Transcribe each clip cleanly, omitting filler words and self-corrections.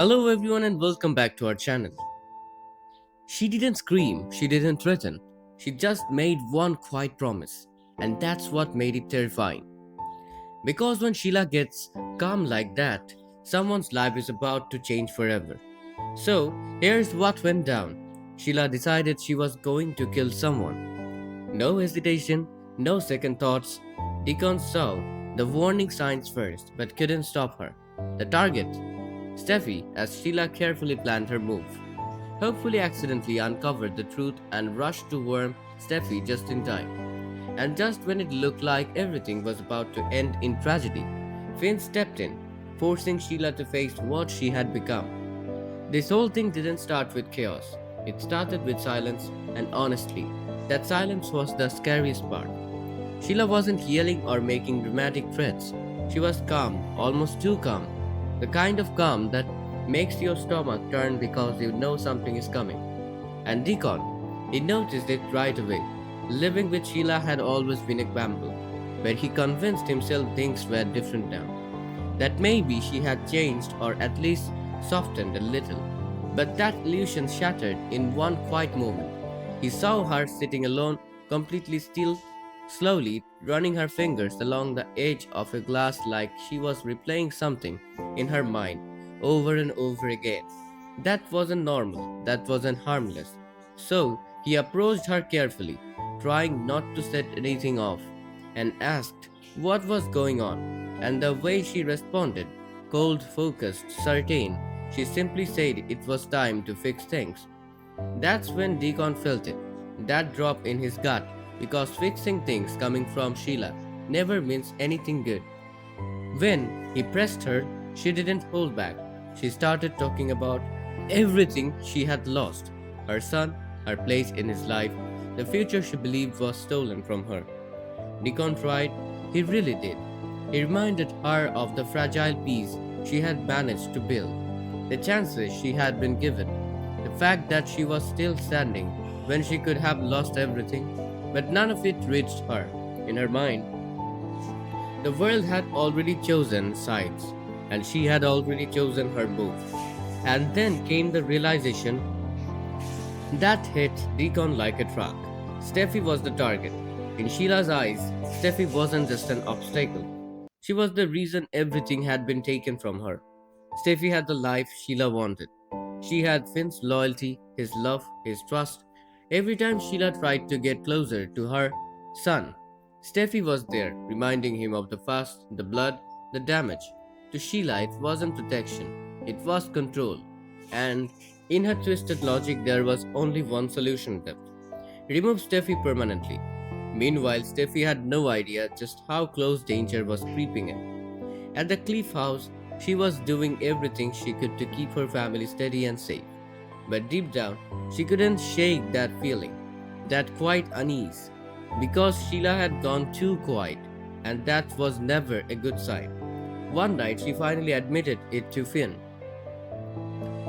Hello everyone and welcome back to our channel. She didn't scream, she didn't threaten. She just made one quiet promise. And that's what made it terrifying. Because when Sheila gets calm like that, someone's life is about to change forever. So, here's what went down. Sheila decided she was going to kill someone. No hesitation, no second thoughts. Deacon saw the warning signs first but couldn't stop her. The target, Steffi, as Sheila carefully planned her move, hopefully accidentally uncovered the truth and rushed to warn Steffi just in time. And just when it looked like everything was about to end in tragedy, Finn stepped in, forcing Sheila to face what she had become. This whole thing didn't start with chaos. It started with silence, and honestly, that silence was the scariest part. Sheila wasn't yelling or making dramatic threats. She was calm, almost too calm. The kind of calm that makes your stomach turn because you know something is coming. And Deacon, he noticed it right away. Living with Sheila had always been a gamble, but he convinced himself things were different now. That maybe she had changed or at least softened a little. But that illusion shattered in one quiet moment. He saw her sitting alone, completely still, slowly running her fingers along the edge of a glass like she was replaying something in her mind over and over again. That wasn't normal, that wasn't harmless. So he approached her carefully, trying not to set anything off, and asked what was going on. And the way she responded, cold, focused, certain, she simply said it was time to fix things. That's when Deacon felt it, that drop in his gut, because fixing things coming from Sheila never means anything good. When he pressed her, she didn't hold back. She started talking about everything she had lost, her son, her place in his life, the future she believed was stolen from her. Deacon tried, he really did. He reminded her of the fragile peace she had managed to build, the chances she had been given, the fact that she was still standing when she could have lost everything, but none of it reached her. In her mind, the world had already chosen sides, and she had already chosen her move. And then came the realization that hit Deacon like a truck. Steffi was the target. In Sheila's eyes, Steffi wasn't just an obstacle. She was the reason everything had been taken from her. Steffi had the life Sheila wanted. She had Finn's loyalty, his love, his trust. Every time Sheila tried to get closer to her son, Steffi was there, reminding him of the past, the blood, the damage. To Sheila, it wasn't protection, it was control. And in her twisted logic, there was only one solution left: remove Steffi permanently. Meanwhile, Steffi had no idea just how close danger was creeping in. At the Cliff House, she was doing everything she could to keep her family steady and safe. But deep down, she couldn't shake that feeling, that quiet unease, because Sheila had gone too quiet, and that was never a good sign. One night, she finally admitted it to Finn.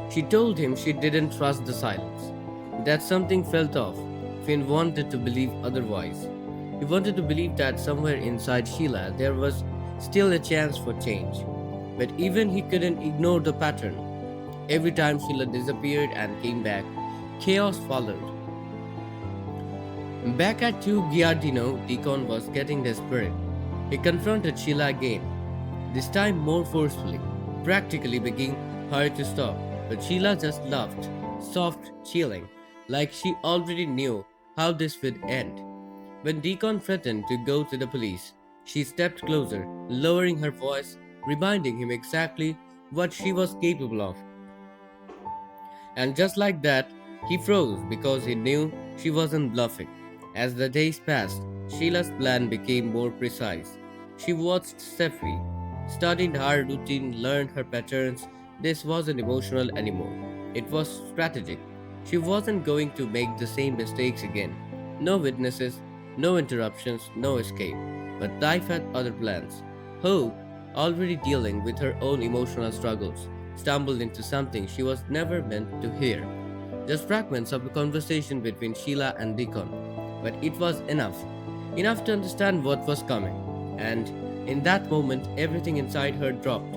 She told him she didn't trust the silence, that something felt off. Finn wanted to believe otherwise. He wanted to believe that somewhere inside Sheila there was still a chance for change. But even he couldn't ignore the pattern. Every time Sheila disappeared and came back, chaos followed. Back at 2 Giardino, Deacon was getting desperate. He confronted Sheila again, this time more forcefully, practically begging her to stop. But Sheila just laughed, soft, chilling, like she already knew how this would end. When Deacon threatened to go to the police, she stepped closer, lowering her voice, reminding him exactly what she was capable of. And just like that, he froze because he knew she wasn't bluffing. As the days passed, Sheila's plan became more precise. She watched Steffie, studied her routine, learned her patterns. This wasn't emotional anymore. It was strategic. She wasn't going to make the same mistakes again. No witnesses, no interruptions, no escape. But life had other plans. Hope, already dealing with her own emotional struggles, stumbled into something she was never meant to hear. Just fragments of a conversation between Sheila and Deacon. But it was enough. Enough to understand what was coming. And in that moment, everything inside her dropped.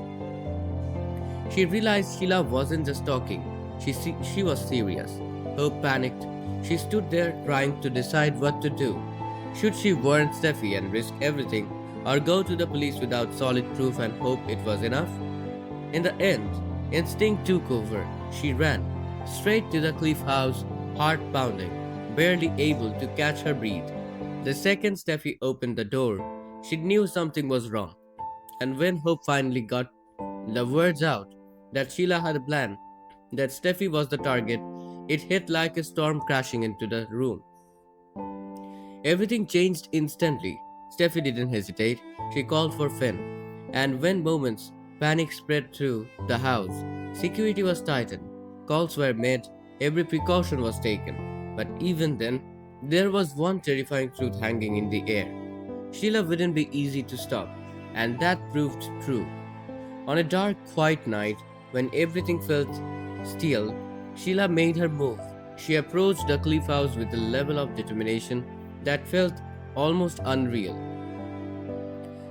She realized Sheila wasn't just talking, she was serious. Hope panicked. She stood there trying to decide what to do. Should she warn Steffie and risk everything, or go to the police without solid proof and hope it was enough? In the end, instinct took over. She ran, straight to the cliff house, heart pounding, barely able to catch her breath. The second Steffi opened the door, she knew something was wrong. And when Hope finally got the words out that Sheila had a plan, that Steffi was the target, it hit like a storm crashing into the room. Everything changed instantly. Steffi didn't hesitate. She called for Finn. And when moments panic spread through the house, security was tightened, calls were made, every precaution was taken. But even then, there was one terrifying truth hanging in the air. Sheila wouldn't be easy to stop, and that proved true. On a dark, quiet night, when everything felt still, Sheila made her move. She approached the cliff house with a level of determination that felt almost unreal.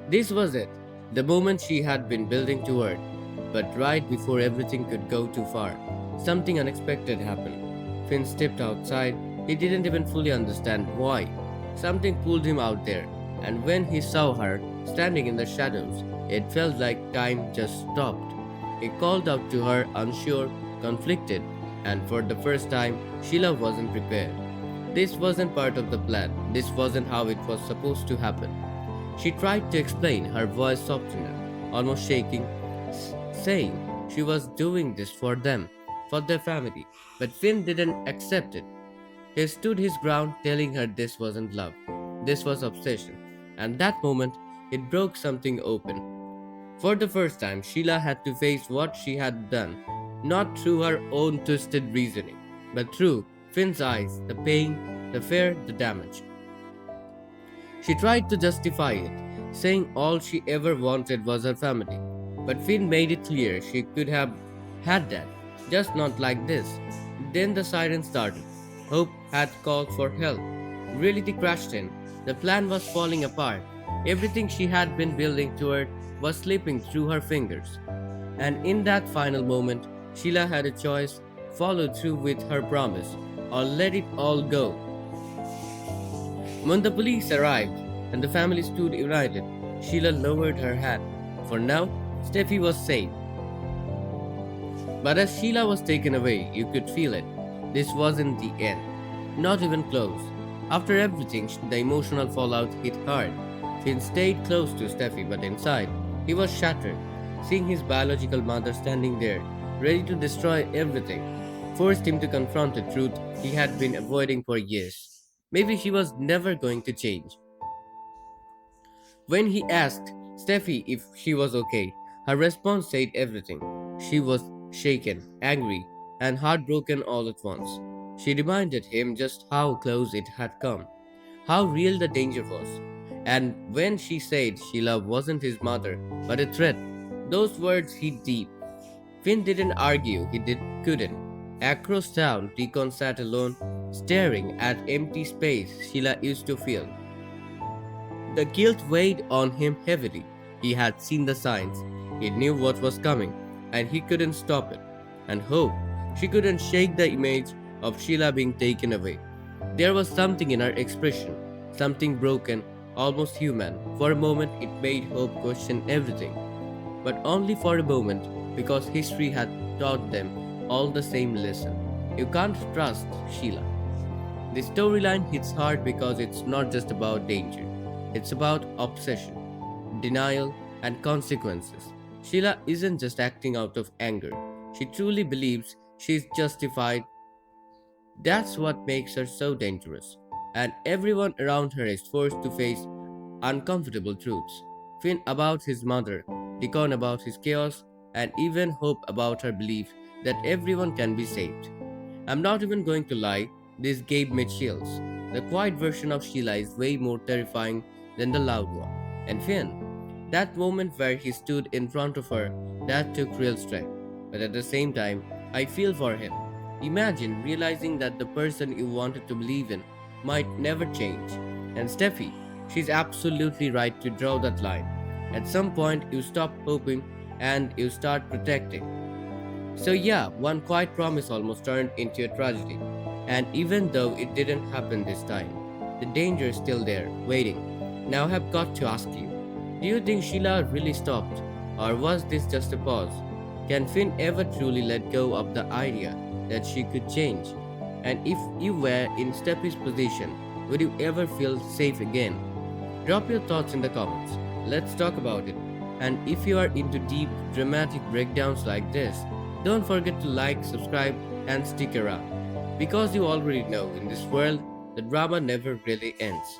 This was it, the moment she had been building toward. But right before everything could go too far, something unexpected happened. Finn stepped outside. He didn't even fully understand why. Something pulled him out there, and when he saw her standing in the shadows, it felt like time just stopped. He called out to her, unsure, conflicted, and for the first time, Sheila wasn't prepared. This wasn't part of the plan. This wasn't how it was supposed to happen. She tried to explain, her voice softening, almost shaking, saying she was doing this for them, for their family. But Finn didn't accept it. He stood his ground, telling her this wasn't love. This was obsession. And that moment, it broke something open. For the first time, Sheila had to face what she had done, not through her own twisted reasoning, but through Finn's eyes, the pain, the fear, the damage. She tried to justify it, saying all she ever wanted was her family. But Finn made it clear she could have had that, just not like this. Then the siren started. Hope had called for help. Reality crashed in. The plan was falling apart. Everything she had been building toward was slipping through her fingers. And in that final moment, Sheila had a choice: follow through with her promise, or let it all go. When the police arrived and the family stood united, Sheila lowered her hat. For now, Steffi was safe. But as Sheila was taken away, you could feel it. This wasn't the end. Not even close. After everything, the emotional fallout hit hard. Finn stayed close to Steffi, but inside, he was shattered. Seeing his biological mother standing there, ready to destroy everything, forced him to confront the truth he had been avoiding for years. Maybe she was never going to change. When he asked Steffi if she was okay, her response said everything. She was shaken, angry, and heartbroken all at once. She reminded him just how close it had come, how real the danger was. And when she said Sheila wasn't his mother, but a threat, those words hit deep. Finn didn't argue, couldn't. Across town, Deacon sat alone, staring at empty space Sheila used to feel. The guilt weighed on him heavily. He had seen the signs, he knew what was coming, and he couldn't stop it. And Hope, she couldn't shake the image of Sheila being taken away. There was something in her expression, something broken, almost human. For a moment, it made Hope question everything. But only for a moment, because history had taught them all the same lesson. You can't trust Sheila. The storyline hits hard because it's not just about danger. It's about obsession, denial, and consequences. Sheila isn't just acting out of anger. She truly believes she's justified. That's what makes her so dangerous. And everyone around her is forced to face uncomfortable truths. Finn about his mother, Deacon about his chaos, and even Hope about her belief that everyone can be saved. I'm not even going to lie, this gave me chills. The quiet version of Sheila is way more terrifying than the loud one. And Finn, that moment where he stood in front of her, that took real strength. But at the same time, I feel for him. Imagine realizing that the person you wanted to believe in might never change. And Steffi, she's absolutely right to draw that line. At some point, you stop hoping and you start protecting. So, yeah, one quiet promise almost turned into a tragedy. And even though it didn't happen this time, the danger is still there, waiting. Now, I have got to ask you, do you think Sheila really stopped? Or was this just a pause? Can Finn ever truly let go of the idea that she could change? And if you were in Steffie's position, would you ever feel safe again? Drop your thoughts in the comments. Let's talk about it. And if you are into deep, dramatic breakdowns like this, don't forget to like, subscribe, and stick around. Because you already know in this world, the drama never really ends.